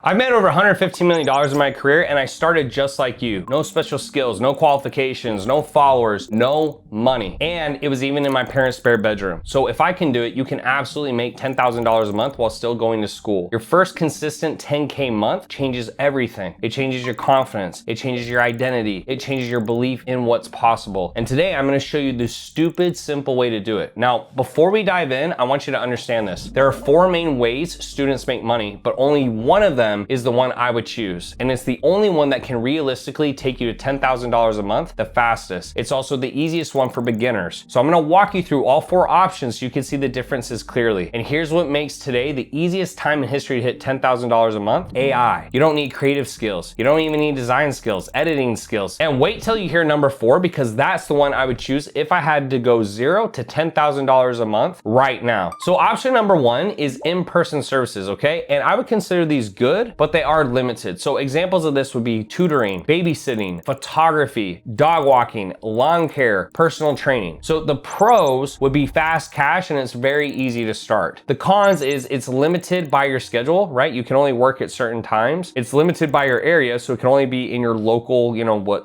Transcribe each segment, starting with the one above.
I've made over $115 million in my career, and I started just like you. No special skills, no qualifications, no followers, no money. And it was even in my parents' spare bedroom. So if I can do it, you can absolutely make $10,000 a month while still going to school. Your first consistent 10K month changes everything. It changes your confidence. It changes your identity. It changes your belief in what's possible. And today I'm gonna show you the stupid, simple way to do it. Now, before we dive in, I want you to understand this. There are four main ways students make money, but only one of them is the one I would choose. And it's the only one that can realistically take you to $10,000 a month the fastest. It's also the easiest one for beginners. So I'm gonna walk you through all four options so you can see the differences clearly. And here's what makes today the easiest time in history to hit $10,000 a month: AI. You don't need creative skills. You don't even need design skills, editing skills. And wait till you hear number four, because that's the one I would choose if I had to go $0 to $10,000 a month right now. So option number one is in-person services, okay? And I would consider these good, but they are limited. So examples of this would be tutoring, babysitting, photography, dog walking, lawn care, personal training. So the pros would be fast cash, and it's very easy to start. The cons is it's limited by your schedule, right? You can only work at certain times. It's limited by your area, so it can only be in your local,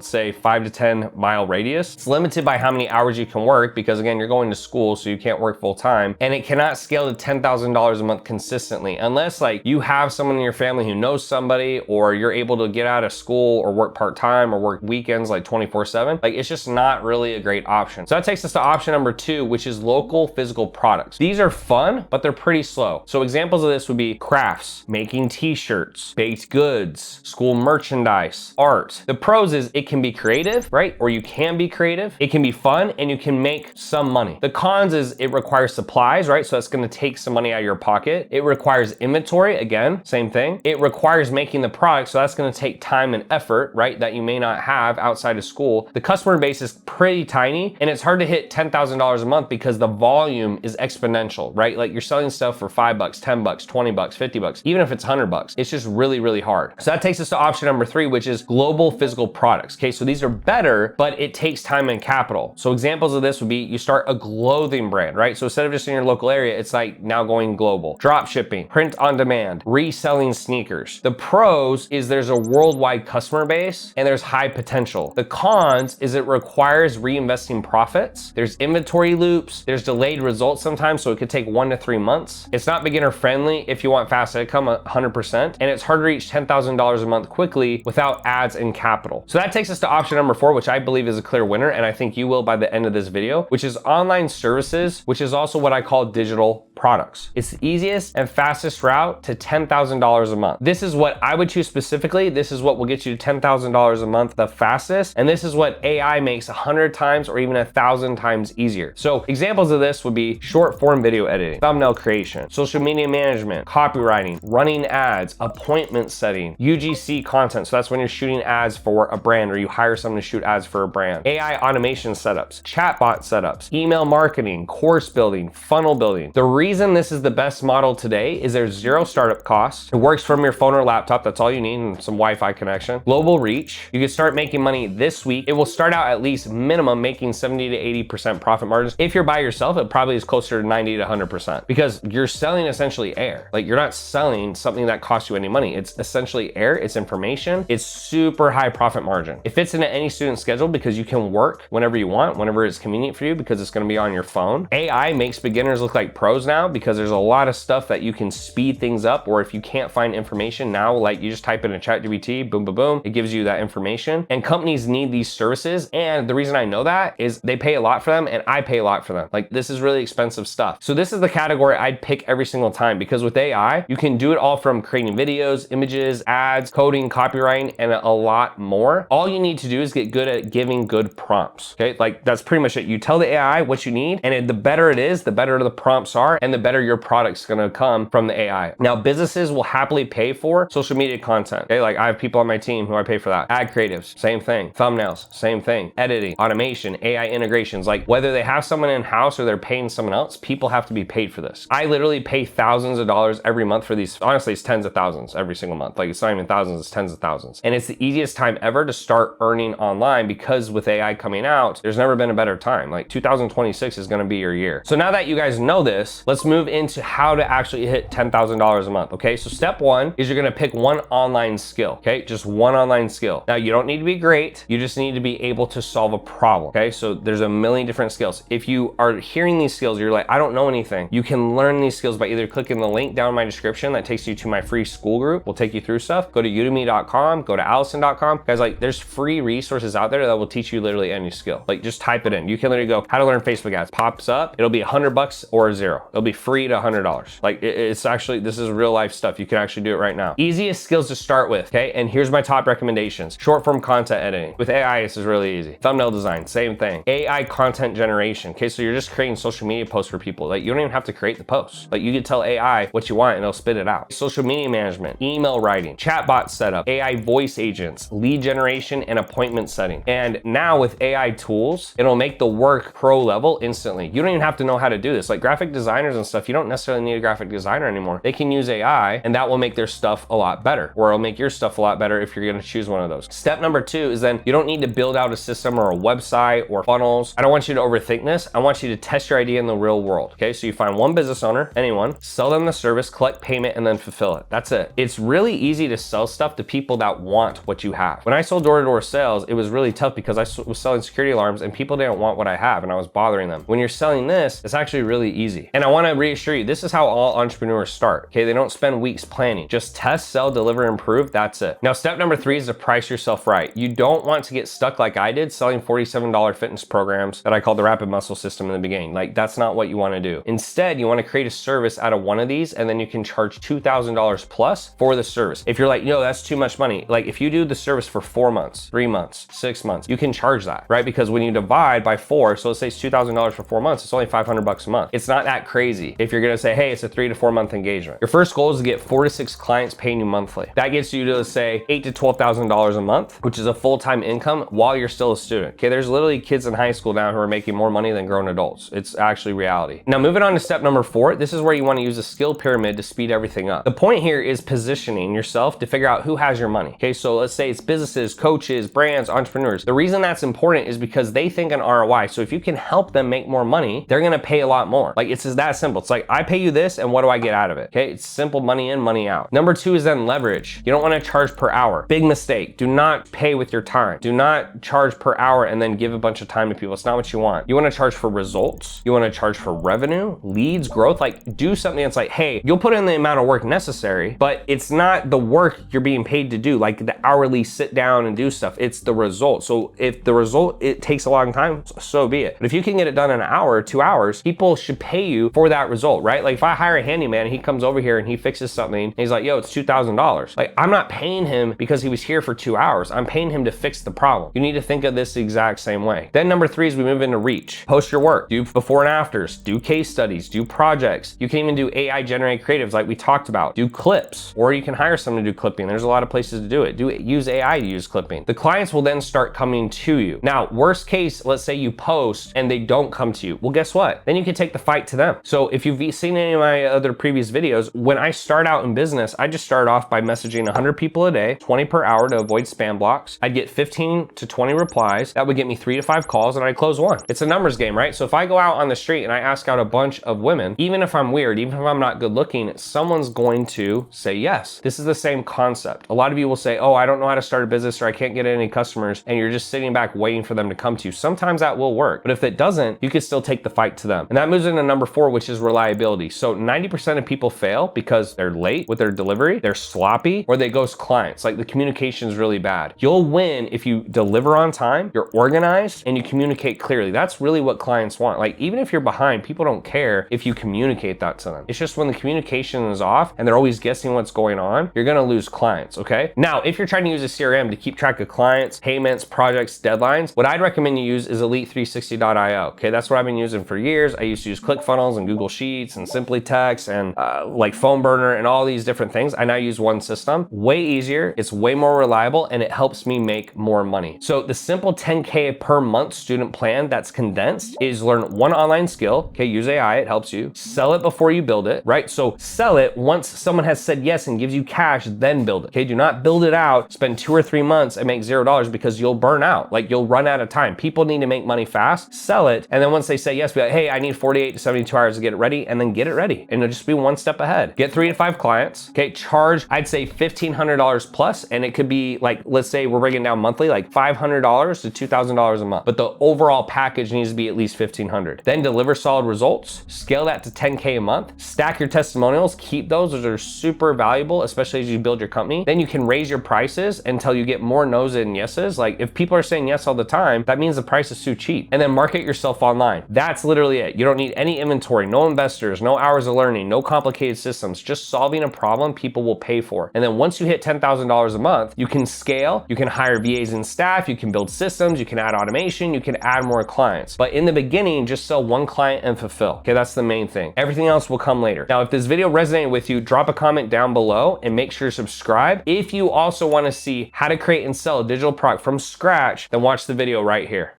say 5 to 10 mile radius. It's limited by how many hours you can work, because again, you're going to school, so you can't work full time. And it cannot scale to $10,000 a month consistently, unless like you have someone in your family who knows somebody, or you're able to get out of school or work part-time or work weekends like 24/7. Like, it's just not really a great option. So that takes us to option number two, which is local physical products. These are fun, but they're pretty slow. So examples of this would be crafts, making t-shirts, baked goods, school merchandise, art. The pros is it can be creative, right? Or you can be creative. It can be fun, and you can make some money. The cons is it requires supplies, right? So that's gonna take some money out of your pocket. It requires inventory, again, same thing. It requires making the product, so that's gonna take time and effort, right? That you may not have outside of school. The customer base is pretty tiny, and it's hard to hit $10,000 a month because the volume is exponential, right? Like, you're selling stuff for $5, $10, $20, $50, even if it's $100. It's just really, really hard. So that takes us to option number three, which is global physical products. Okay, so these are better, but it takes time and capital. So examples of this would be you start a clothing brand, right? So instead of just in your local area, it's like now going global. Drop shipping, print on demand, reselling sneakers. The pros is there's a worldwide customer base, and there's high potential. The cons is it requires reinvesting profits. There's inventory loops. There's delayed results sometimes, so it could take 1 to 3 months. It's not beginner friendly if you want fast income, 100%. And it's hard to reach $10,000 a month quickly without ads and capital. So that takes us to option number four, which I believe is a clear winner, and I think you will by the end of this video, which is online services, which is also what I call digital products. It's the easiest and fastest route to $10,000 a month. This is what I would choose specifically. This is what will get you to $10,000 a month the fastest. And this is what AI makes 100 times or even 1,000 times easier. So examples of this would be short form video editing, thumbnail creation, social media management, copywriting, running ads, appointment setting, UGC content. So that's when you're shooting ads for a brand, or you hire someone to shoot ads for a brand, AI automation setups, chatbot setups, email marketing, course building, funnel building. The reason this is the best model today is there's zero startup costs. It works from your phone or laptop. That's all you need, and some Wi-Fi connection. Global reach. You can start making money this week. It will start out at least minimum making 70 to 80% profit margins. If you're by yourself, it probably is closer to 90 to 100%, because you're selling essentially air. Like, you're not selling something that costs you any money. It's essentially air. It's information. It's super high profit margin. It fits into any student schedule because you can work whenever you want, whenever it's convenient for you, because it's going to be on your phone. AI makes beginners look like pros now, because there's a lot of stuff that you can speed things up, or if you can't find information now, like you just type in a ChatGPT, boom, boom, boom, it gives you that information. And companies need these services. And the reason I know that is they pay a lot for them, and I pay a lot for them. Like, this is really expensive stuff. So this is the category I'd pick every single time, because with AI, you can do it all from creating videos, images, ads, coding, copywriting, and a lot more. All you need to do is get good at giving good prompts. Okay, like, that's pretty much it. You tell the AI what you need, and the better it is, the better the prompts are, and the better your product's gonna come from the AI. Now, businesses will happily pay for social media content. Okay, like, I have people on my team who I pay for that. Ad creatives, same thing. Thumbnails, same thing. Editing, automation, AI integrations. Like, whether they have someone in-house or they're paying someone else, people have to be paid for this. I literally pay thousands of dollars every month for these. Honestly, it's tens of thousands every single month. Like, it's not even thousands, it's tens of thousands. And it's the easiest time ever to start earning online, because with AI coming out, there's never been a better time. Like, 2026 is gonna be your year. So now that you guys know this, let's let's move into how to actually hit $10,000 a month, okay? So step one is you're gonna pick one online skill, okay? Just one online skill. Now, you don't need to be great, you just need to be able to solve a problem, okay? So there's a million different skills. If you are hearing these skills, you're like, I don't know anything. You can learn these skills by either clicking the link down in my description that takes you to my free school group. We'll take you through stuff. Go to udemy.com, go to allison.com. Guys, like there's free resources out there that will teach you literally any skill. Like just type it in. You can literally go, how to learn Facebook ads. Pops up, it'll be $100 or zero. It'll be free to $100. Like it's actually, this is real life stuff. You can actually do it right now. Easiest skills to start with, okay? And here's my top recommendations. Short form content editing. With AI, this is really easy. Thumbnail design, same thing. AI content generation. Okay, so you're just creating social media posts for people. Like you don't even have to create the post. Like you can tell AI what you want and it'll spit it out. Social media management, email writing, chatbot setup, AI voice agents, lead generation, and appointment setting. And now with AI tools, it'll make the work pro level instantly. You don't even have to know how to do this. Like graphic designers and stuff, you don't necessarily need a graphic designer anymore. They can use AI and that will make their stuff a lot better, or it'll make your stuff a lot better if you're gonna choose one of those. Step number two is then you don't need to build out a system or a website or funnels. I don't want you to overthink this. I want you to test your idea in the real world. Okay, so you find one business owner, anyone, sell them the service, collect payment, and then fulfill it. That's it. It's really easy to sell stuff to people that want what you have. When I sold door-to-door sales, it was really tough because I was selling security alarms and people didn't want what I have and I was bothering them. When you're selling this, it's actually really easy. And I want to reassure you, this is how all entrepreneurs start. Okay, they don't spend weeks planning. Just test, sell, deliver, improve. That's it. Now, step number three is to price yourself right. You don't want to get stuck like I did selling $47 fitness programs that I called the Rapid Muscle System in the beginning. Like that's not what you want to do. Instead, you want to create a service out of one of these and then you can charge $2,000 plus for the service. If you're like, yo, that's too much money. Like if you do the service for 4 months, 3 months, 6 months, you can charge that, right? Because when you divide by 4, so let's say it's $2,000 for 4 months, it's only $500 a month. It's not that crazy. If you're going to say, hey, it's a 3 to 4 month engagement. Your first goal is to get 4 to 6 clients paying you monthly. That gets you to say $8,000 to $12,000 a month, which is a full-time income while you're still a student. Okay, there's literally kids in high school now who are making more money than grown adults. It's actually reality. Now moving on to step number 4, this is where you want to use a skill pyramid to speed everything up. The point here is positioning yourself to figure out who has your money. Okay, so let's say it's businesses, coaches, brands, entrepreneurs. The reason that's important is because they think an ROI. So if you can help them make more money, they're gonna pay a lot more. Like it's just that simple. It's like I pay you this and what do I get out of it? Okay, it's simple, money in, money out. Number 2 is then leverage. You don't want to charge per hour. Big mistake. Do not pay with your time. Do not charge per hour and then give a bunch of time to people. It's not what you want. You want to charge for results. You want to charge for revenue, leads, growth. Like do something that's like, hey, you'll put in the amount of work necessary, but it's not the work you're being paid to do, like the hourly sit down and do stuff. It's the result. So if the result, it takes a long time, so be it. But if you can get it done in an hour, 2 hours, people should pay you for that result, right? Like if I hire a handyman and he comes over here and he fixes something and he's like, yo, it's $2,000. Like I'm not paying him because he was here for 2 hours. I'm paying him to fix the problem. You need to think of this the exact same way. Then number 3 is we move into reach. Post your work, do before and afters, do case studies, do projects. You can even do AI generated creatives like we talked about. Do clips, or you can hire someone to do clipping. There's a lot of places to do it. Use AI to use clipping. The clients will then start coming to you. Now, worst case, let's say you post and they don't come to you. Well, guess what? Then you can take the fight to them. So if you've seen any of my other previous videos, when I start out in business, I just start off by messaging 100 people a day, 20 per hour to avoid spam blocks. I'd get 15 to 20 replies. That would get me 3 to 5 calls and I'd close 1. It's a numbers game, right? So if I go out on the street and I ask out a bunch of women, even if I'm weird, even if I'm not good looking, someone's going to say yes. This is the same concept. A lot of you will say, oh, I don't know how to start a business or I can't get any customers, and you're just sitting back waiting for them to come to you. Sometimes that will work, but if it doesn't, you can still take the fight to them. And that moves into number 4, which is reliability. So 90% of people fail because they're late with their delivery, they're sloppy, or they ghost clients. Like the communication is really bad. You'll win if you deliver on time, you're organized, and you communicate clearly. That's really what clients want. Like even if you're behind, people don't care if you communicate that to them. It's just when the communication is off and they're always guessing what's going on, you're gonna lose clients, okay? Now, if you're trying to use a CRM to keep track of clients, payments, projects, deadlines, what I'd recommend you use is Elite360.io, okay? That's what I've been using for years. I used to use ClickFunnels and Google Sheets and Simply Text and like Phone Burner and all these different things. I now use one system. Way easier, it's way more reliable, and it helps me make more money. So the simple 10K per month student plan that's condensed is learn one online skill, okay? Use AI, it helps you. Sell it before you build it, right? So sell it once someone has said yes and gives you cash, then build it, okay? Do not build it out, spend 2 or 3 months and make $0 because you'll burn out. Like you'll run out of time. People need to make money fast, sell it, and then once they say yes, be like, hey, I need 48 to 72 hours to get it ready, and then get it ready. And it'll just be one step ahead. Get 3 to 5 clients, okay? Charge, I'd say $1,500 plus, and it could be like, let's say we're breaking down monthly, like $500 to $2,000 a month. But the overall package needs to be at least $1,500. Then deliver solid results, scale that to 10K a month, stack your testimonials, keep those are super valuable, especially as you build your company. Then you can raise your prices until you get more no's and yeses. Like if people are saying yes all the time, that means the price is too cheap. And then market yourself online. That's literally it. You don't need any inventory, no investors, no hours of learning, no complicated systems, just solving a problem people will pay for. And then once you hit $10,000 a month, you can scale, you can hire VAs and staff, you can build systems, you can add automation, you can add more clients. But in the beginning, just sell one client and fulfill. Okay, that's the main thing. Everything else will come later. Now, if this video resonated with you, drop a comment down below and make sure to subscribe. If you also want to see how to create and sell a digital product from scratch, then watch the video right here.